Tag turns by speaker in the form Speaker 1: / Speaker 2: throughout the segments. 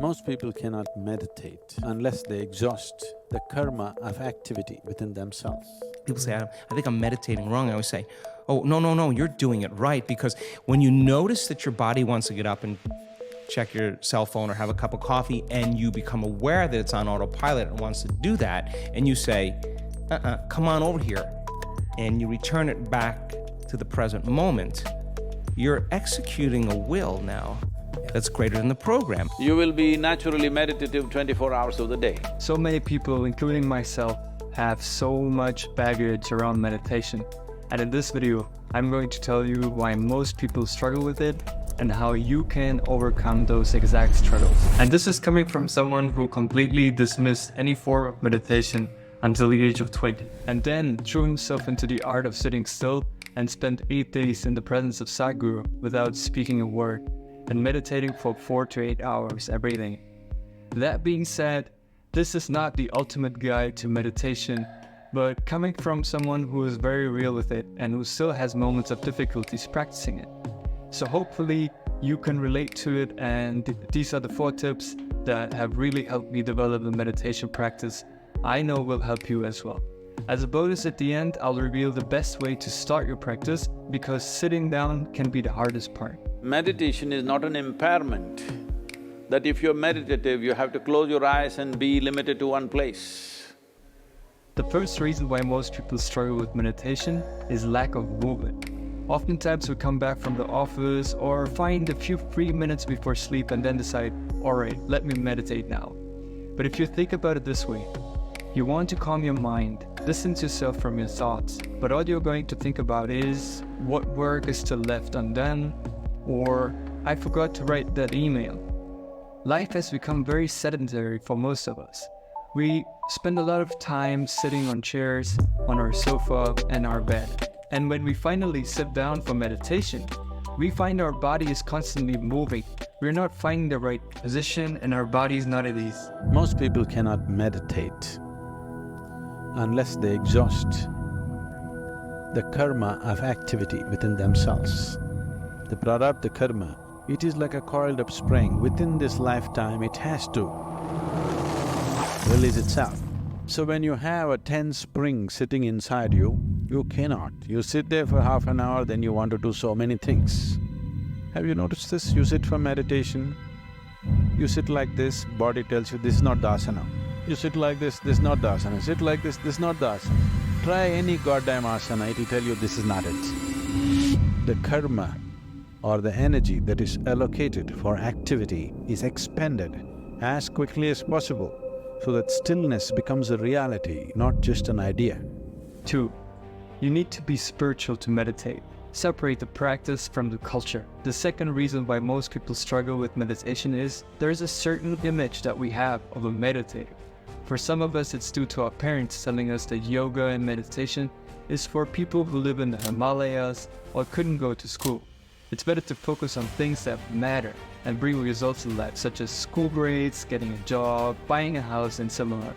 Speaker 1: Most people cannot meditate unless they exhaust the karma of activity within themselves.
Speaker 2: People say, I think I'm meditating wrong. I always say, oh, no, you're doing it right. Because when you notice that your body wants to get up and check your cell phone or have a cup of coffee, and you become aware that it's on autopilot and wants to do that, and you say, come on over here, and you return it back to the present moment, you're executing a will now that's greater than the program.
Speaker 1: You will be naturally meditative 24 hours of the day.
Speaker 3: So many people, including myself, have so much baggage around meditation. And in this video, I'm going to tell you why most people struggle with it and how you can overcome those exact struggles. And this is coming from someone who completely dismissed any form of meditation until the age of 20, and then threw himself into the art of sitting still and spent 8 days in the presence of Sadhguru without speaking a word, and meditating for 4 to 8 hours every day. That being said, this is not the ultimate guide to meditation, but coming from someone who is very real with it and who still has moments of difficulties practicing it. So hopefully you can relate to it, and these are the 4 tips that have really helped me develop the meditation practice I know will help you as well. As a bonus at the end, I'll reveal the best way to start your practice, because sitting down can be the hardest part.
Speaker 1: Meditation is not an impairment, that if you're meditative, you have to close your eyes and be limited to one place.
Speaker 3: The first reason why most people struggle with meditation is lack of movement. Oftentimes we come back from the office or find a few free minutes before sleep and then decide, alright, let me meditate now. But if you think about it this way, you want to calm your mind, distance yourself from your thoughts, but all you're going to think about is what work is still left undone, or I forgot to write that email. Life has become very sedentary for most of us. We spend a lot of time sitting on chairs, on our sofa, and our bed. And when we finally sit down for meditation, we find our body is constantly moving. We're not finding the right position and our body is not at ease.
Speaker 1: Most people cannot meditate unless they exhaust the karma of activity within themselves. The prarabdha karma, it is like a coiled up spring. Within this lifetime, it has to release itself. So when you have a tense spring sitting inside you, you cannot. You sit there for half an hour, then you want to do so many things. Have you noticed this? You sit for meditation, you sit like this, body tells you this is not the asana. You sit like this is not the asana. Sit like this is not the asana. Try any goddamn asana, it'll tell you this is not it. The karma or the energy that is allocated for activity is expended as quickly as possible, so that stillness becomes a reality, not just an idea.
Speaker 3: 2. You need to be spiritual to meditate. Separate the practice from the culture. The second reason why most people struggle with meditation is there is a certain image that we have of a meditator. For some of us, it's due to our parents telling us that yoga and meditation is for people who live in the Himalayas or couldn't go to school. It's better to focus on things that matter and bring results in life, such as school grades, getting a job, buying a house, and similar.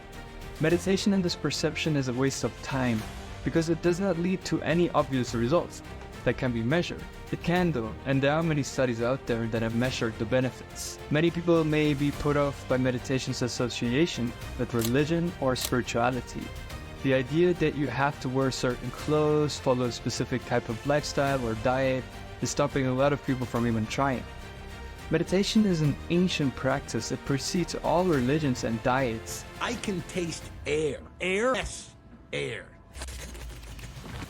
Speaker 3: Meditation in this perception is a waste of time because it does not lead to any obvious results that can be measured. It can though, and there are many studies out there that have measured the benefits. Many people may be put off by meditation's association with religion or spirituality. The idea that you have to wear certain clothes, follow a specific type of lifestyle or diet is stopping a lot of people from even trying. Meditation is an ancient practice that precedes all religions and diets.
Speaker 4: I can taste air. Air? Yes, air.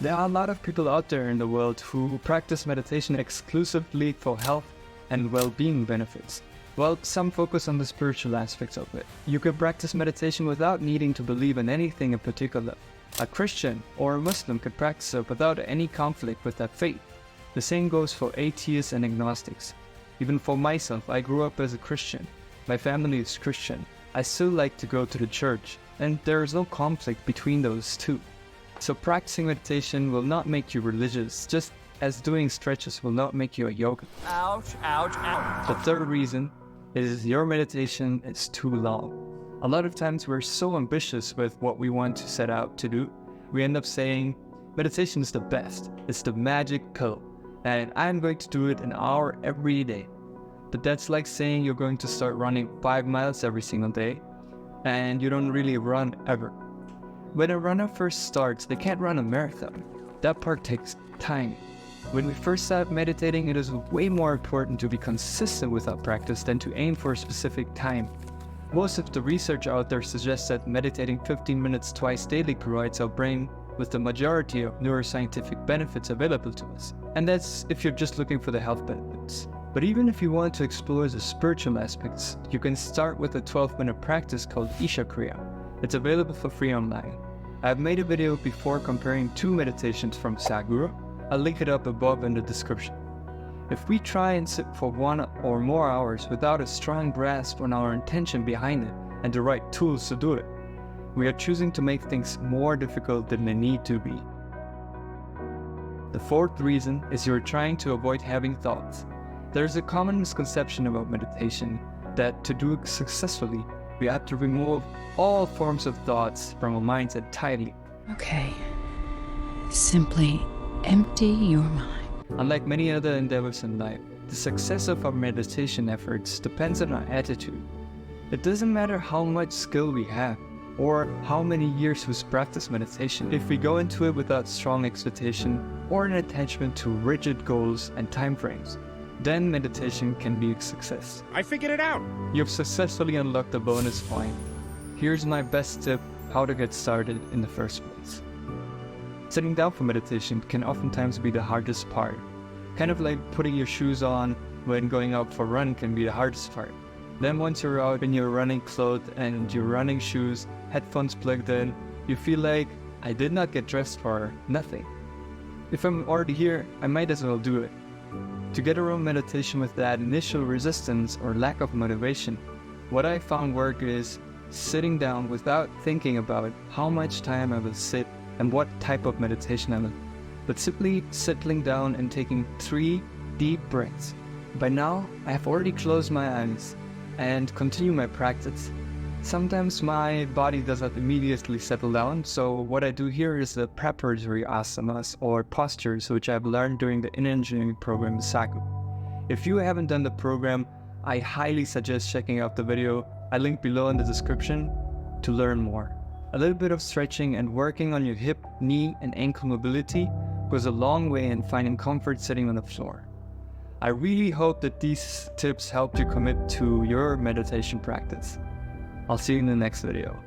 Speaker 3: There are a lot of people out there in the world who practice meditation exclusively for health and well-being benefits, while some focus on the spiritual aspects of it. You can practice meditation without needing to believe in anything in particular. A Christian or a Muslim could practice it without any conflict with their faith. The same goes for atheists and agnostics. Even for myself, I grew up as a Christian. My family is Christian. I still like to go to the church, and there is no conflict between those two. So practicing meditation will not make you religious, just as doing stretches will not make you a yogi.
Speaker 4: Ouch, ouch, ouch.
Speaker 3: The third reason is your meditation is too long. A lot of times we're so ambitious with what we want to set out to do, we end up saying, meditation is the best, it's the magic pill, and I'm going to do it an hour every day. but that's like saying you're going to start running 5 miles every single day, and you don't really run ever. When a runner first starts, they can't run a marathon. That part takes time. When we first start meditating, it is way more important to be consistent with our practice than to aim for a specific time. Most of the research out there suggests that meditating 15 minutes twice daily provides our brain with the majority of neuroscientific benefits available to us. And that's if you're just looking for the health benefits. But even if you want to explore the spiritual aspects, you can start with a 12-minute practice called Isha Kriya. It's available for free online. I've made a video before comparing 2 meditations from Sadhguru. I'll link it up above in the description. If we try and sit for 1 or more hours without a strong grasp on our intention behind it and the right tools to do it, we are choosing to make things more difficult than they need to be. The 4th reason is you're trying to avoid having thoughts. There's a common misconception about meditation that to do it successfully, we have to remove all forms of thoughts from our minds entirely.
Speaker 5: Okay. Simply empty your mind.
Speaker 3: Unlike many other endeavors in life, the success of our meditation efforts depends on our attitude. It doesn't matter how much skill we have or how many years we've practiced meditation. If we go into it without strong expectation or an attachment to rigid goals and time frames, then meditation can be a success.
Speaker 4: I figured it out.
Speaker 3: You've successfully unlocked a bonus point. Here's my best tip how to get started in the first place. Sitting down for meditation can oftentimes be the hardest part. Kind of like putting your shoes on when going out for a run can be the hardest part. Then once you're out in your running clothes and your running shoes, headphones plugged in, you feel like, I did not get dressed for nothing. If I'm already here, I might as well do it. To get around meditation with that initial resistance or lack of motivation, what I found work is sitting down without thinking about how much time I will sit and what type of meditation I will, but simply settling down and taking 3 deep breaths. By now, I have already closed my eyes and continue my practice. Sometimes my body does not immediately settle down, so what I do here is the preparatory asanas or postures which I've learned during the inner engineering program with Sadhguru. If you haven't done the program, I highly suggest checking out the video I link below in the description to learn more. A little bit of stretching and working on your hip, knee, and ankle mobility goes a long way in finding comfort sitting on the floor. I really hope that these tips help you commit to your meditation practice. I'll see you in the next video.